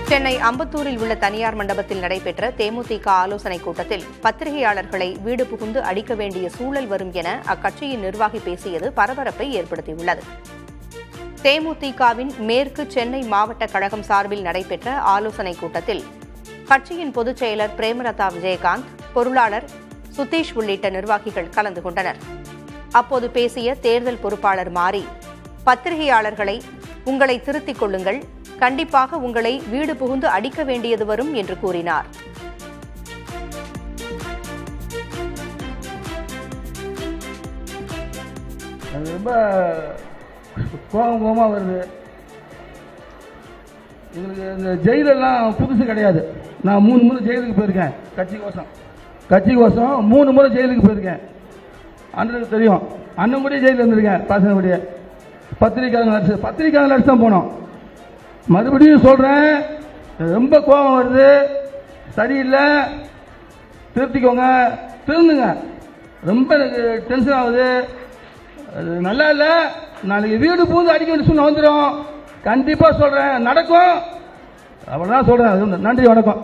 சென்னை அம்பத்தூரில் உள்ள தனியார் மண்டபத்தில் நடைபெற்ற தேமுதிக ஆலோசனைக் கூட்டத்தில் பத்திரிகையாளர்களை வீடு புகுந்து அடிக்க வேண்டிய சூழல் வரும் என அக்கட்சியின் நிர்வாகி பேசியது பரபரப்பை ஏற்படுத்தியுள்ளது. தேமுதிகவின் மேற்கு சென்னை மாவட்ட கழகம் சார்பில் நடைபெற்ற ஆலோசனைக் கூட்டத்தில் கட்சியின் பொதுச் செயலர் பிரேமலதா விஜயகாந்த், பொருளாளர் சுதீஷ் உள்ளிட்ட நிர்வாகிகள் கலந்து கொண்டனர். அப்போது பேசிய தேர்தல் பொறுப்பாளர் மாரி, பத்திரிகையாளர்களை உங்களை திருத்திக் கொள்ளுங்கள், கண்டிப்பாக உங்களை வீடு புகுந்து அடிக்க வேண்டியது வரும் என்று கூறினார். ரொம்ப கோபமாக வருது. எங்களுக்கு இந்த ஜெயிலெல்லாம் புதுசு கிடையாது. நான் 3 முறை ஜெயிலுக்கு போயிருக்கேன். கட்சி கோசம் 3 முறை ஜெயிலுக்கு போயிருக்கேன். அண்ணனுக்கு தெரியும். அண்ணன் கூட ஜெயிலில் இருந்திருக்கேன். பசங்க கூட பத்திரிக்கையாளர் நடிச்சு தான் போனோம். மறுபடியும் சொல்கிறேன், ரொம்ப கோபம் வருது, சரியில்லை, திருத்திக்கோங்க, திருந்துங்க. ரொம்ப எனக்கு டென்ஷன் ஆகுது, நல்லா இல்லை. நாளைக்கு வீடு பூந்து அடிக்க வேண்டிய சூழ்நிலை வந்துடும். கண்டிப்பாக சொல்கிறேன், நடக்கும். அவ்வளோதான் சொல்கிறேன். நன்றி, வணக்கம்.